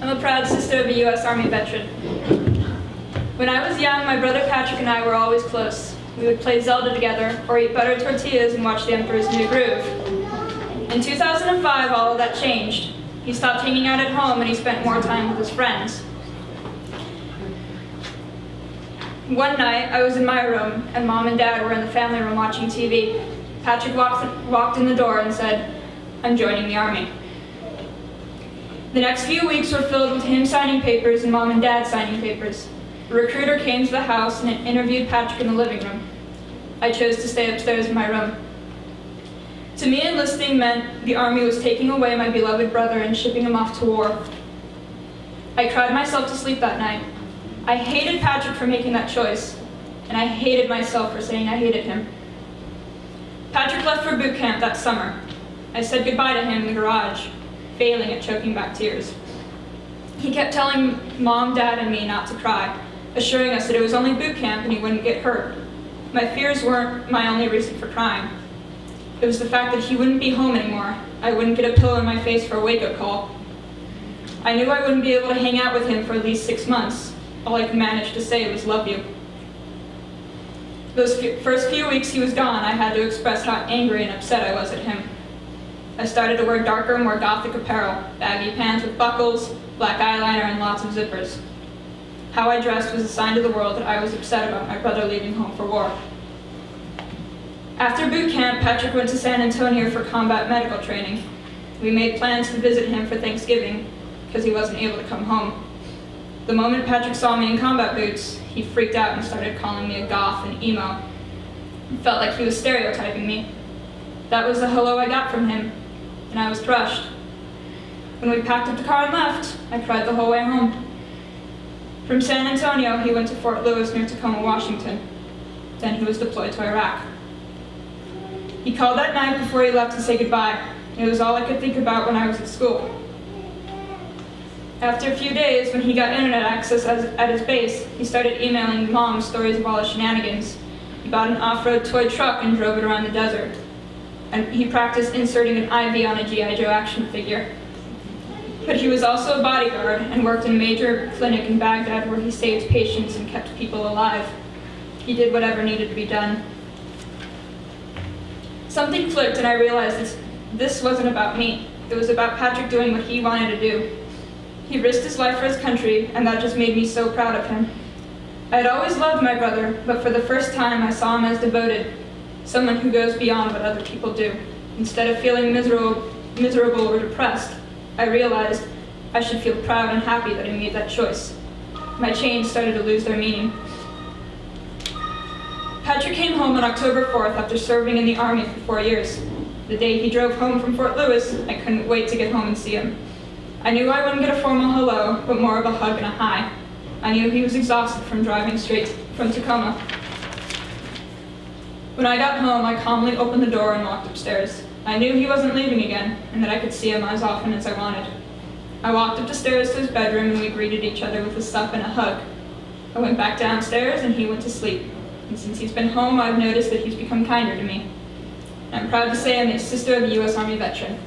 I'm a proud sister of a U.S. Army veteran. When I was young, my brother Patrick and I were always close. We would play Zelda together, or eat butter tortillas and watch The Emperor's New Groove. In 2005, all of that changed. He stopped hanging out at home and he spent more time with his friends. One night, I was in my room, and Mom and Dad were in the family room watching TV. Patrick walked in the door and said, "I'm joining the Army." The next few weeks were filled with him signing papers and Mom and Dad signing papers. A recruiter came to the house and interviewed Patrick in the living room. I chose to stay upstairs in my room. To me, enlisting meant the Army was taking away my beloved brother and shipping him off to war. I cried myself to sleep that night. I hated Patrick for making that choice, and I hated myself for saying I hated him. Patrick left for boot camp that summer. I said goodbye to him in the garage, failing at choking back tears. He kept telling Mom, Dad, and me not to cry, assuring us that it was only boot camp and he wouldn't get hurt. My fears weren't my only reason for crying. It was the fact that he wouldn't be home anymore. I wouldn't get a pillow in my face for a wake-up call. I knew I wouldn't be able to hang out with him for at least 6 months. All I could manage to say was, "Love you." Those first few weeks he was gone, I had to express how angry and upset I was at him. I started to wear darker, more gothic apparel, baggy pants with buckles, black eyeliner, and lots of zippers. How I dressed was a sign to the world that I was upset about my brother leaving home for war. After boot camp, Patrick went to San Antonio for combat medical training. We made plans to visit him for Thanksgiving because he wasn't able to come home. The moment Patrick saw me in combat boots, he freaked out and started calling me a goth and emo. It felt like he was stereotyping me. That was the hello I got from him, and I was crushed. When we packed up the car and left, I cried the whole way home. From San Antonio, he went to Fort Lewis near Tacoma, Washington. Then he was deployed to Iraq. He called that night before he left to say goodbye. It was all I could think about when I was at school. After a few days, when he got internet access at his base, he started emailing Mom stories of all his shenanigans. He bought an off-road toy truck and drove it around the desert. And he practiced inserting an IV on a G.I. Joe action figure. But he was also a bodyguard and worked in a major clinic in Baghdad where he saved patients and kept people alive. He did whatever needed to be done. Something clicked and I realized this wasn't about me. It was about Patrick doing what he wanted to do. He risked his life for his country, and that just made me so proud of him. I had always loved my brother, but for the first time I saw him as devoted, someone who goes beyond what other people do. Instead of feeling miserable or depressed, I realized I should feel proud and happy that I made that choice. My chains started to lose their meaning. Patrick came home on October 4th after serving in the Army for 4 years. The day he drove home from Fort Lewis, I couldn't wait to get home and see him. I knew I wouldn't get a formal hello, but more of a hug and a hi. I knew he was exhausted from driving straight from Tacoma. When I got home, I calmly opened the door and walked upstairs. I knew he wasn't leaving again, and that I could see him as often as I wanted. I walked up the stairs to his bedroom, and we greeted each other with a sup and a hug. I went back downstairs, and he went to sleep. And since he's been home, I've noticed that he's become kinder to me. I'm proud to say I'm a sister of a U.S. Army veteran.